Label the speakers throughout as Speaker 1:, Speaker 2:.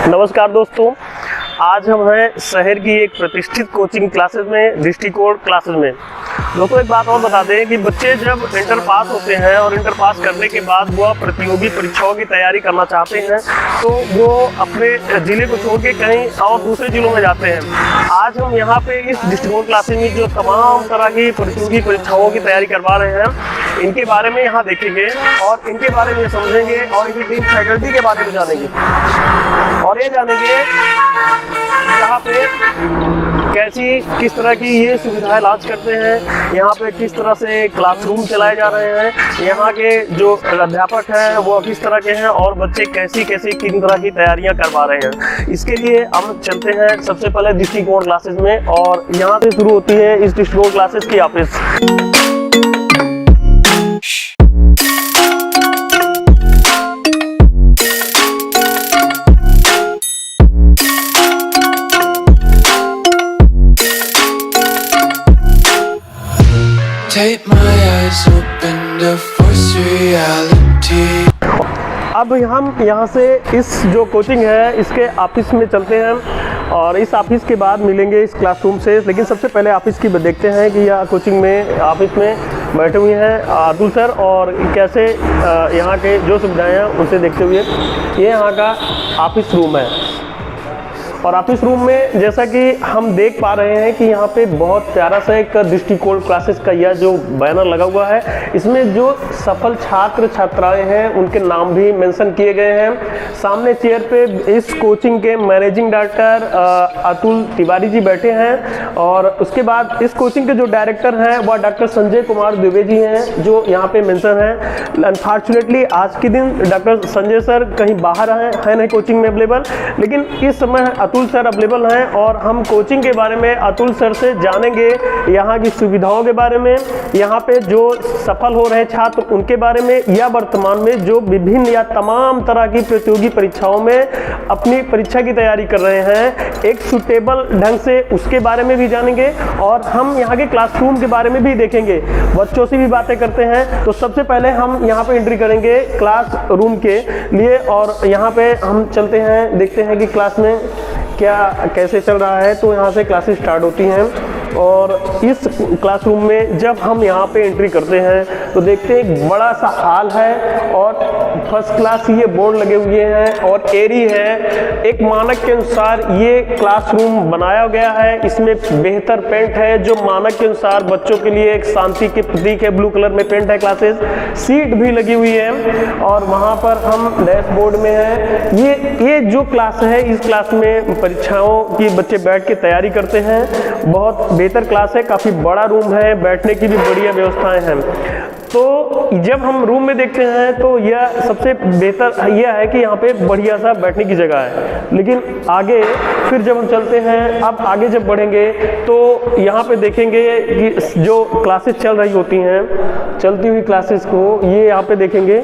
Speaker 1: नमस्कार दोस्तों, आज हम हैं शहर की एक प्रतिष्ठित कोचिंग क्लासेस में, दृष्टिकोण क्लासेस में। दोस्तों एक बात और बता दें कि बच्चे जब इंटर पास होते हैं और इंटर पास करने के बाद वो प्रतियोगी परीक्षाओं की तैयारी करना चाहते हैं तो वो अपने ज़िले को छोड़ के कहीं और दूसरे ज़िलों में जाते हैं। आज हम यहाँ पे इस दृष्टिकोण क्लासेस में जो तमाम तरह की प्रतियोगी परीक्षाओं की तैयारी करवा रहे हैं इनके बारे में यहाँ देखेंगे और इनके बारे में समझेंगे और इनकी टीम फैकल्टी के बारे में जानेंगे और ये जानेंगे यहाँ पे कैसी किस तरह की ये सुविधाएं लॉन्च करते हैं, यहाँ पे किस तरह से क्लासरूम चलाए जा रहे हैं, यहाँ के जो अध्यापक हैं वो किस तरह के हैं और बच्चे कैसी किन तरह की तैयारियां करवा रहे हैं। इसके लिए हम चलते हैं सबसे पहले दृष्टिकोण क्लासेस में और यहाँ से शुरू होती है इस दृष्टिकोण क्लासेस की office.
Speaker 2: Take my eyes open to force reality.
Speaker 1: अब हम यहाँ से इस जो कोचिंग है इसके ऑफिस में चलते हैं और इस ऑफिस के बाद मिलेंगे इस क्लासरूम से। लेकिन सबसे पहले ऑफिस की देखते हैं कि यह कोचिंग में ऑफिस में बैठे हुए हैं अतुल सर और कैसे यहाँ के जो सुविधाएं हैं उनसे देखते हुए ये यहाँ का ऑफिस रूम है। और ऑफिस रूम में जैसा कि हम देख पा रहे हैं कि यहाँ पे बहुत प्यारा सा एक दृष्टिकोण क्लासेस का यह जो बैनर लगा हुआ है इसमें जो सफल छात्र छात्राएं हैं उनके नाम भी मेंशन किए गए हैं। सामने चेयर पे इस कोचिंग के मैनेजिंग डायरेक्टर अतुल तिवारी जी बैठे हैं और उसके बाद इस कोचिंग के जो डायरेक्टर हैं वह डॉक्टर संजय कुमार दुबे जी हैं जो यहाँ पे मेंशन है। अनफॉर्चुनेटली आज के दिन डॉक्टर संजय सर कहीं बाहर है नहीं कोचिंग में अवेलेबल, लेकिन इस समय अतुल सर अवेलेबल हैं और हम कोचिंग के बारे में अतुल सर से जानेंगे, यहाँ की सुविधाओं के बारे में, यहाँ पे जो सफल हो रहे छात्र उनके बारे में या वर्तमान में जो विभिन्न या तमाम तरह की प्रतियोगी परीक्षाओं में अपनी परीक्षा की तैयारी कर रहे हैं एक सुटेबल ढंग से उसके बारे में भी जानेंगे और हम यहाँ के क्लासरूम के बारे में भी देखेंगे, बच्चों से भी बातें करते हैं। तो सबसे पहले हम यहाँ पे एंट्री करेंगे क्लास रूम के लिए और यहाँ पे हम चलते हैं, देखते हैं कि क्लास में क्या कैसे चल रहा है। तो यहाँ से क्लासेस स्टार्ट होती हैं और इस क्लासरूम में जब हम यहाँ पे एंट्री करते हैं तो देखते हैं एक बड़ा सा हॉल है और फर्स्ट क्लास ये बोर्ड लगे हुए हैं और एरी है। एक मानक के अनुसार ये क्लासरूम बनाया गया है, इसमें बेहतर पेंट है जो मानक के अनुसार बच्चों के लिए एक शांति के प्रतीक है, ब्लू कलर में पेंट है। क्लासेस सीट भी लगी हुई है और वहाँ पर हम डैशबोर्ड में है। ये जो क्लास है इस क्लास में परीक्षाओं की बच्चे बैठ के तैयारी करते हैं। बहुत बेहतर क्लास है, काफ़ी बड़ा रूम है, बैठने की भी बढ़िया व्यवस्थाएं हैं। तो जब हम रूम में देखते हैं तो यह सबसे बेहतर यह है कि यहाँ पे बढ़िया सा बैठने की जगह है। लेकिन आगे फिर जब हम चलते हैं, अब आगे जब बढ़ेंगे तो यहाँ पे देखेंगे कि जो क्लासेस चल रही होती हैं, चलती हुई क्लासेस को ये यहाँ पे देखेंगे।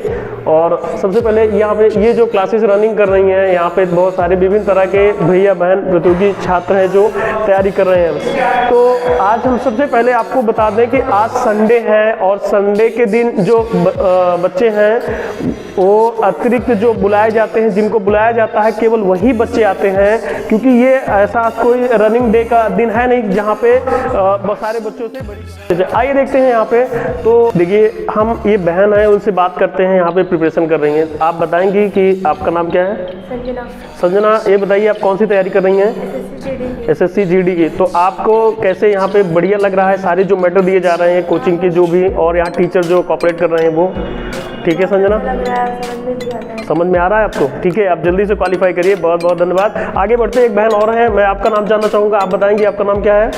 Speaker 1: और सबसे पहले यहाँ पे ये जो क्लासेस रनिंग कर रही हैं यहाँ पे बहुत सारे विभिन्न तरह के भैया बहन प्रतियोगी छात्र हैं जो तैयारी कर रहे हैं। तो आज हम सबसे पहले आपको बता दें कि आज संडे है और संडे के दिन जो बच्चे हैं वो अतिरिक्त जो बुलाए जाते हैं, जिनको बुलाया जाता है केवल वही बच्चे आते हैं, क्योंकि ये ऐसा कोई रनिंग डे का दिन है नहीं जहाँ पे बहुत सारे बच्चों से बड़ी। आइए देखते हैं यहाँ पे। तो देखिए हम ये बहन है उनसे बात करते हैं, यहाँ पे प्रिपरेशन कर रही हैं। आप बताएंगी कि आपका नाम क्या है?
Speaker 3: संजना।
Speaker 1: संजना, ये बताइए आप कौन सी तैयारी कर रही हैं? SSC GD की। तो आपको कैसे यहाँ पे बढ़िया लग रहा है? सारे जो मैटर दिए जा रहे हैं कोचिंग के जो भी और यहाँ टीचर जो कोऑपरेट कर रहे हैं वो ठीक है? संजना समझ में आ रहा है आपको? ठीक है, आप जल्दी से क्वालिफाई करिए। बहुत बहुत धन्यवाद। आगे बढ़ते एक बहन और हैं, मैं आपका नाम जानना चाहूँगा। आप बताएंगे आपका नाम क्या है?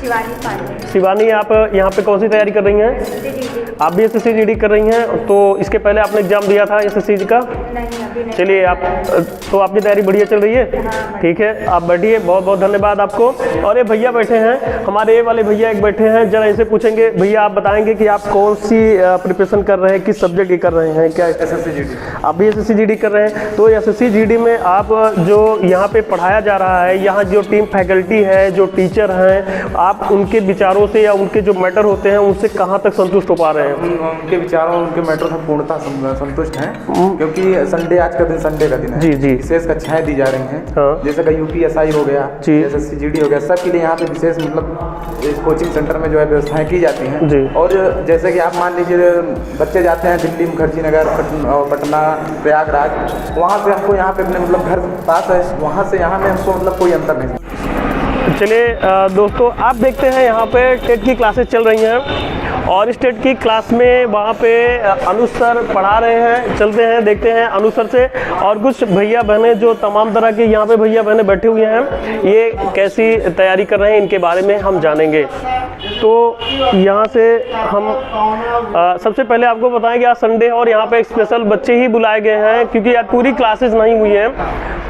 Speaker 3: शिवानी पांडे।
Speaker 1: शिवानी, आप यहाँ पे कौन सी तैयारी कर रही हैं? आप भी SSC GD कर रही हैं। तो इसके पहले आपने एग्जाम दिया था SSC का?
Speaker 3: नहीं।
Speaker 1: चलिए आप तो आपकी तैयारी बढ़िया चल रही है? ठीक है, आप बैठिए। बहुत बहुत धन्यवाद आपको। और ये भैया बैठे हैं, हमारे ये वाले भैया एक बैठे हैं, जरा इनसे पूछेंगे। भैया आप बताएंगे कि आप कौन सी प्रिपरेशन कर रहे हैं, किस सब्जेक्ट की कर रहे हैं? क्या
Speaker 4: SSC GD।
Speaker 1: आप भी SSC GD कर रहे हैं? तो SSC GD में आप जो यहाँ पे पढ़ाया जा रहा है, यहाँ जो टीम फैकल्टी है, जो टीचर हैं, आप उनके विचारों से या उनके जो मैटर होते हैं उनसे कहाँ तक संतुष्ट हो पा रहे हैं?
Speaker 4: उनके विचारों, उनके मैटर से पूर्णतः संतुष्ट हैं, क्योंकि संडे आज का दिन संडे का दिन है
Speaker 1: जी, जी।
Speaker 4: विशेष कक्षाएं दी जा रही हैं।
Speaker 1: हाँ।
Speaker 4: जैसे कि UPSI हो गया,
Speaker 1: जी।
Speaker 4: SSC GD हो गया, सबके लिए यहाँ पे विशेष मतलब इस कोचिंग सेंटर में जो है व्यवस्थाएं की जाती हैं।
Speaker 1: जी।
Speaker 4: और जैसे कि आप मान लीजिए बच्चे जाते हैं दिल्ली, मुखर्जी नगर, पटना, प्रयागराज, वहाँ से हमको यहाँ पे अपने मतलब घर पास है, वहाँ से यहाँ में हमको मतलब कोई अंतर नहीं।
Speaker 1: चलिए दोस्तों, आप देखते हैं यहाँ पे टेट की क्लासेस चल रही हैं और इस टेट की क्लास में वहाँ पे अनुज सर पढ़ा रहे हैं। चलते हैं, देखते हैं अनुज सर से, और कुछ भैया बहनें जो तमाम तरह के यहाँ पे भैया बहनें बैठे हुए हैं, ये कैसी तैयारी कर रहे हैं इनके बारे में हम जानेंगे। तो यहाँ से हम सबसे पहले आपको बताएं कि आज संडे है और यहाँ पे स्पेशल बच्चे ही बुलाए गए हैं क्योंकि आज पूरी क्लासेस नहीं हुई हैं।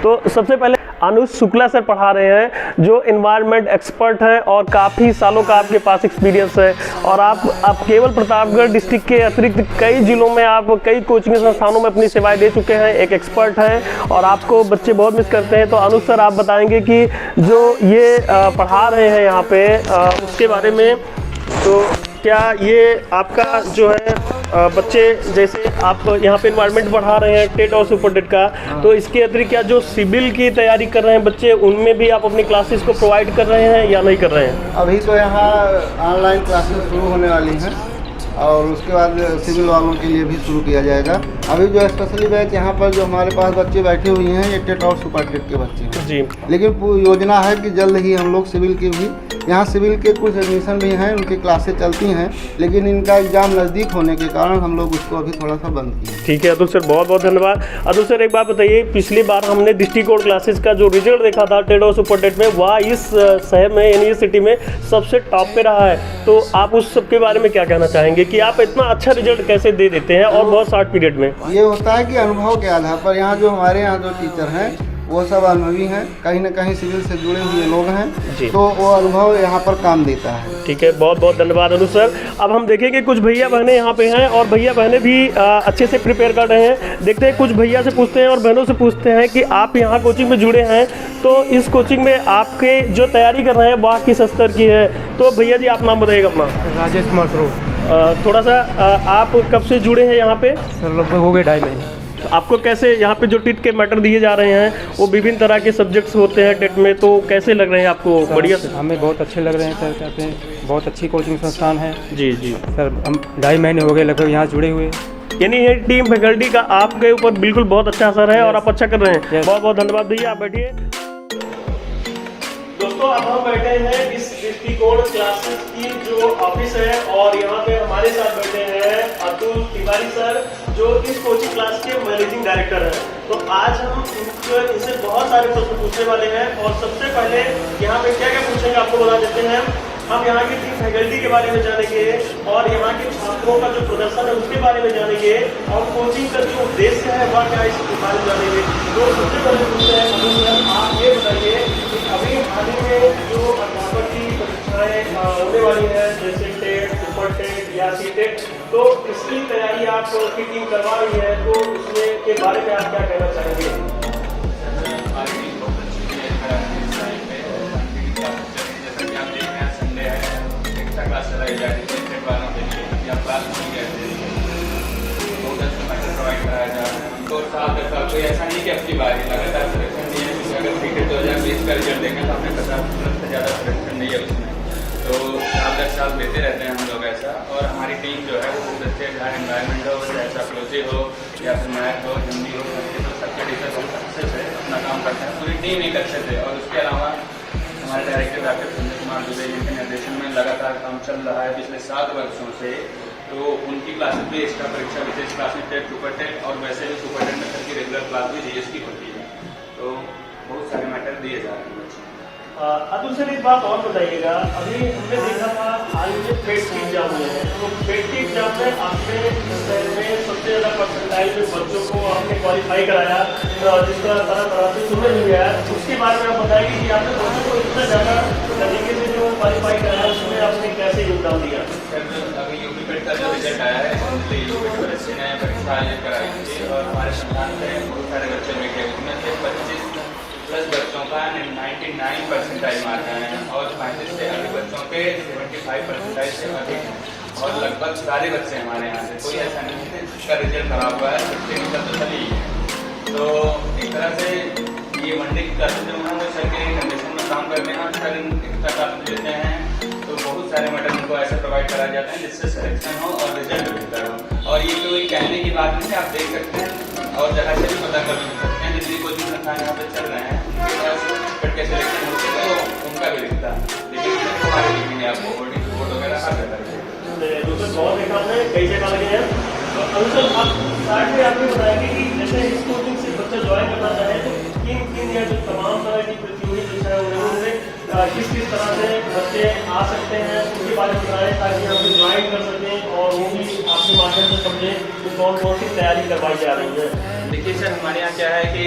Speaker 1: तो सबसे पहले अनुज शुक्ला सर पढ़ा रहे हैं जो एनवायरनमेंट एक्सपर्ट हैं और काफ़ी सालों का आपके पास एक्सपीरियंस है, और आप केवल प्रतापगढ़ डिस्ट्रिक्ट के अतिरिक्त कई जिलों में आप कई कोचिंग संस्थानों में अपनी सेवाएं दे चुके हैं, एक एक्सपर्ट हैं और आपको बच्चे बहुत मिस करते हैं। तो अनुज सर आप बताएंगे कि जो ये पढ़ा रहे हैं यहाँ पे उसके बारे में, तो क्या ये आपका जो है बच्चे जैसे आप यहाँ पे एनवायरनमेंट पढ़ा रहे हैं टेट और सुपर टेट का, तो इसके अतिरिक्त क्या जो सिविल की तैयारी कर रहे हैं बच्चे, उनमें भी आप अपनी क्लासेस को प्रोवाइड कर रहे हैं या नहीं कर रहे हैं?
Speaker 5: अभी तो यहाँ ऑनलाइन क्लासेस शुरू होने वाली हैं और उसके बाद सिविल वालों के लिए भी शुरू किया जाएगा। अभी जो स्पेशली बैच यहाँ पर जो हमारे पास बच्चे बैठे हुए हैं ये टेट और सुपर टेट के बच्चे हैं
Speaker 1: जी।
Speaker 5: लेकिन योजना है कि जल्द ही हम लोग सिविल की भी, यहाँ सिविल के कुछ एडमिशन भी हैं, उनकी क्लासेस चलती हैं, लेकिन इनका एग्ज़ाम नज़दीक होने के कारण हम लोग उसको अभी थोड़ा सा बंद किए।
Speaker 1: ठीक है अतुल सर, बहुत बहुत धन्यवाद। अतुल सर एक बात बताइए, पिछली बार हमने डिस्ट्रिक्ट कोड क्लासेस का जो रिजल्ट देखा था टेट और सुपर टेट में, वह इस शहर में यानी इस सिटी में सबसे टॉप पे रहा है, तो आप उस सब के बारे में क्या कहना चाहेंगे कि आप इतना अच्छा रिजल्ट कैसे दे देते हैं और बहुत शॉर्ट पीरियड में?
Speaker 5: ये होता है कि अनुभव के आधार पर यहाँ जो हमारे यहाँ जो टीचर हैं वो सब अनुभवी हैं, कहीं ना कहीं सिविल से जुड़े हुए लोग हैं, तो वो अनुभव यहाँ पर काम देता है।
Speaker 1: ठीक है, बहुत बहुत धन्यवाद अनुज सर। अब हम देखेंगे कुछ भैया बहनें यहाँ पे हैं और भैया बहनें भी अच्छे से प्रिपेयर कर रहे हैं। देखते हैं, कुछ भैया से पूछते हैं और बहनों से पूछते हैं कि आप यहाँ कोचिंग में जुड़े हैं, तो इस कोचिंग में आपके जो तैयारी कर रहे हैं वह किस स्तर की है? तो भैया जी आप नाम बताइएगा अपना।
Speaker 6: राजेश कुमार स्वरूप।
Speaker 1: थोड़ा सा आप कब से जुड़े हैं यहाँ पे?
Speaker 6: सर लगभग हो गए 2.5 महीने।
Speaker 1: आपको कैसे यहाँ पे जो टेट के मैटर दिए जा रहे हैं वो विभिन्न तरह के सब्जेक्ट्स होते हैं टेट में, तो कैसे लग रहे हैं आपको? बढ़िया से?
Speaker 6: हमें बहुत अच्छे लग रहे हैं सर, कहते हैं बहुत अच्छी कोचिंग संस्थान है।
Speaker 1: जी जी
Speaker 6: सर हम 2.5 महीने हो गए लगभग यहाँ जुड़े हुए।
Speaker 1: यानी ये टीम फैकल्टी का आपके ऊपर बिल्कुल बहुत अच्छा असर है और आप अच्छा कर रहे हैं। बहुत बहुत धन्यवाद भैया, आप बैठिए। दोस्तों अब हम बैठे हैं इस डिस्ट्रिक्ट कोड क्लासेस की जो ऑफिस है और यहाँ पे हमारे साथ बैठे हैं अतुल तिवारी सर जो इस कोचिंग क्लास के मैनेजिंग डायरेक्टर हैं। तो आज हम इनसे बहुत सारे प्रश्न पूछने वाले हैं और सबसे पहले यहाँ पे क्या क्या पूछेंगे आपको बता देते हैं। हम यहाँ की टीम फैकल्टी के बारे में जानेंगे और यहाँ के छात्रों का जो प्रदर्शन है उसके बारे में जानेंगे और कोचिंग का जो उद्देश्य है वह क्या है इसके बारे में जानेंगे। तो सबसे पहले पूछते हैं आप ये बताइए कि अभी हाल ही में जो अध्यापक की परीक्षाएं होने वाली है जैसे टेट, सुपर टेट या सीटेट, तो इसकी तैयारी आपकी टीम करवा रही है, तो उसमें के बारे में आप क्या कहना चाहेंगे?
Speaker 7: क्लास चलाई जा रही है टेट वालों के लिए या क्लास नहीं गए थे, नोटस का मैटर प्रोवाइड कराया जा रहा है उनको। साल दर साल कोई ऐसा नहीं कि अपनी बारी लगातार सिलेक्शन नहीं है, क्योंकि अगर क्रिकेट 2020 का रिजल्ट देखें तो हमने 50% से ज़्यादा सिलेक्शन नहीं है उसमें, तो साल दर साल देते रहते हैं हम लोग ऐसा। और हमारी टीम जो है वो बहुत अच्छे, चाहे एनवायरमेंट हो, चाहे साइकोलॉजी हो या फिर मैथ हो, हिंदी हो, तो सबके टीचर बहुत अच्छे से अपना काम करते हैं, पूरी टीम एक अच्छे से। और उसके अलावा हमारे डायरेक्टर डॉक्टर संजय कुमार दुबे के निर्देशन में लगातार काम चल रहा है पिछले 7 वर्षों से, तो उनकी क्लासेस भी एक्स्ट्रा परीक्षा विशेष क्लासेस टेट, सुपर टेट और वैसे भी सुपर टेट में सर की रेगुलर क्लास भी जीएस की होती है, तो बहुत सारे मैटर दिए जा रहे हैं बच्चों।
Speaker 1: अतुल सर एक बात और बताइएगा, अभी हमने देखा था हाल में पेट की एग्जाम हुए हैं, तो पेट की एग्जाम में आपने में सबसे ज़्यादा परसेंटाइल में बच्चों को आपने क्वालिफाई कराया, जिसका तरह से सुनने मिल गया, उसके बारे में आप बताइए कि आपने बच्चों को इतना ज़्यादा तरीके से जो क्वालिफाई कराया उसमें आपने कैसे योगदान दिया?
Speaker 7: अभी यूपी पेट का जो रिजल्ट आया है उसमें यूपी पेट बच्चे ने परीक्षा आयोजित कराई थी और हमारे संस्थान में बहुत सारे बच्चे बैठे, उसमें से 25+ बच्चों का 99 परसेंटाइल मार्क आए हैं और 35 से अधिक बच्चों के 75 परसेंटाइल से अधिक, और लगभग सारे बच्चे हमारे यहाँ से, कोई ऐसा नहीं है जिसका रिजल्ट खराब हुआ है, सबसे निकल तो चली है। तो एक तरह से ये वनडे की क्लासेज जो है वो सर के कंडीशन में काम करते हैं और सर एक्स्ट्रा क्लासेज लेते हैं तो बहुत सारे मॉडल उनको ऐसे प्रोवाइड कराए जाते हैं जिससे सिलेक्शन हो और रिजल्ट बेहतर हो। और ये कोई कहने की बात नहीं है, आप देख सकते हैं और जगह से भी पता कर सकते हैं। जितनी कोचिंग संस्थान यहाँ पे चल रहे हैं करके सिलेक्शन होते तो उनका भी दिखता, लेकिन हमारे दिखेंगे आपको बोर्डिंग रिपोर्ट वगैरह हर जगह
Speaker 1: दूसरे बहुत देखा हमने कई जगह लगे हैं। तो अभी सर आप स्टार्ट में आपने बताया कि जैसे इस कोचिंग से बच्चा ज्वाइन करना चाहे तो किन या जो तमाम तरह की प्रतियोगी परीक्षाएं हो रही हैं किस तरह से बच्चे आ सकते हैं उनके बारे में बताएं ताकि हम ज्वाइन कर सकें और वो भी आपके माध्यम से समझें कि कौन सी तैयारी करवाई जा रही है।
Speaker 7: देखिए सर, हमारे यहाँ क्या है कि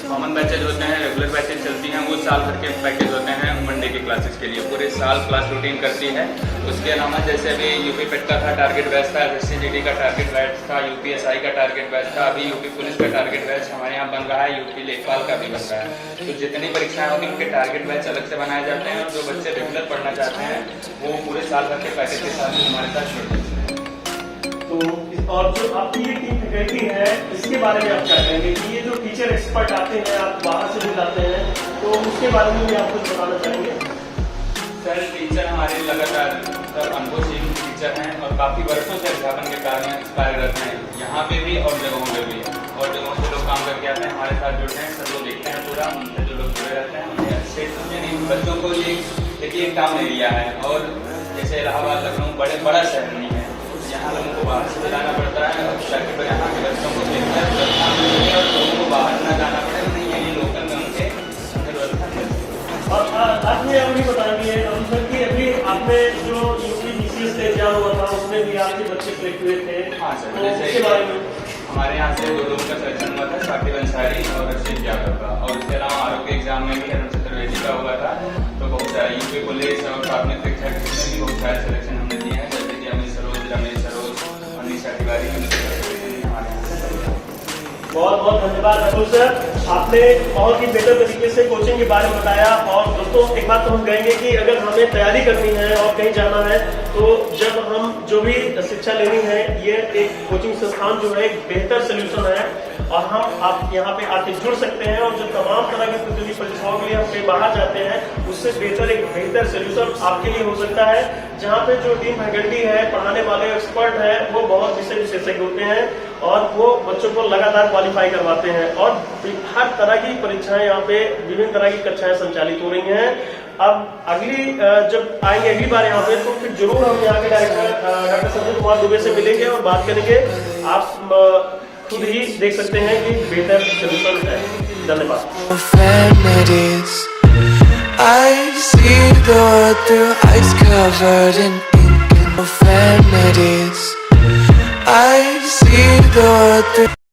Speaker 7: कॉमन बैचेज होते हैं, रेगुलर बैचेज चलती हैं, वो साल भर के पैकेज होते हैं मंडे के क्लासेस के लिए, पूरे साल क्लास रूटीन करती है। उसके अलावा जैसे अभी यूपी पेट का था टारगेट बैच था, SSCGD का टारगेट बैच था, UPSI का टारगेट बैच था, अभी यूपी पुलिस का टारगेट बैच हमारे यहाँ बन रहा है, यूपी लेखपाल का भी बन रहा है। तो जितनी परीक्षाएं होगी उनके टारगेट बैच अलग से बनाए जाते हैं और जो बच्चे रेगुलर पढ़ना चाहते हैं वो पूरे साल भर के पैकेज के साथ हमारे साथ जुड़ जाते हैं।
Speaker 1: तो और जो आपकी ये टीम फैकल्टी है इसके बारे में आप क्या कहेंगे कि ये जो टीचर एक्सपर्ट आते हैं आप बाहर से भी लाते हैं तो उसके बारे में भी आप कुछ बताना चाहेंगे?
Speaker 7: सर टीचर हमारे लगातार अनुभवशील टीचर हैं और काफ़ी वर्षों से अध्यापन के कार्यरत हैं, यहाँ पे भी और जगहों पे भी, और जगहों से लोग काम करके आते हैं हमारे साथ जुड़ते हैं, सब लोग देखते हैं पूरा, उनसे जो लोग जुड़े रहते हैं उन्हें अच्छे यानी बच्चों को ये देखिए काम एरिया है और जैसे इलाहाबाद लखनऊ बड़ा शहर नहीं है, यहाँ लोगों को बाहर से जाना पड़ता है ताकि यहाँ के बच्चों को देखकर व्यवस्था और लोगों को बाहर न जाना पड़े, नहीं यही लोकल में उनके व्यवस्था मिलती है।
Speaker 1: और आपने अभी बताएंगे कि अभी आपने जो UPPCS का एग्जाम हुआ था उसमें भी आपके बच्चे सिलेक्ट हुए थे।
Speaker 7: हाँ सर,
Speaker 1: तो उसके बारे में
Speaker 7: हमारे यहाँ से 2 लोगों का सिलेक्शन हुआ था, साकिब अंसारी और रशीद यादव का, और उसके अलावा आरोप के एग्जाम में भी अरुण चतुर्वेदी का हुआ था। तो बहुत सारे यूपी पुलिस और प्राथमिक शिक्षा में भी बहुत सारे सिलेक्शन हमने दिए हैं, जैसे कि अमित सरोज, रमेश सरोज और निशा तिवारी हमारे यहाँ।
Speaker 1: बहुत बहुत धन्यवाद अतुल सर, आपने बहुत ही बेहतर तरीके से कोचिंग के बारे में बताया। और दोस्तों एक बात तो हम कहेंगे कि अगर हमें तैयारी करनी है और कहीं जाना है तो जब हम जो भी शिक्षा लेनी है ये एक कोचिंग संस्थान जो है एक बेहतर सोल्यूशन है और हम आप यहाँ पे आके जुड़ सकते हैं और जो तमाम तरह की प्रतियोगी परीक्षाओं के लिए हम कहीं बाहर जाते हैं उससे बेहतर सोल्यूशन आपके लिए हो सकता है, जहाँ पे जो टीम फैकल्टी है पढ़ाने वाले एक्सपर्ट है वो बहुत विषय विशेषज्ञ होते हैं और वो बच्चों को लगातार क्वालिफाई करवाते हैं और हर तरह की परीक्षाएं यहाँ पे विभिन्न तरह की कक्षाएं संचालित हो रही हैं। अब अगली जब आएंगे अगली बार यहाँ पे तो फिर जरूर हम यहाँ के डायरेक्टर डॉक्टर संजय कुमार दुबे से मिलेंगे और बात करेंगे। आप खुद ही देख सकते हैं कि बेहतर सोल्यूशन है। धन्यवाद।
Speaker 2: I see the world through ice covered in ink and profanities. I see the world through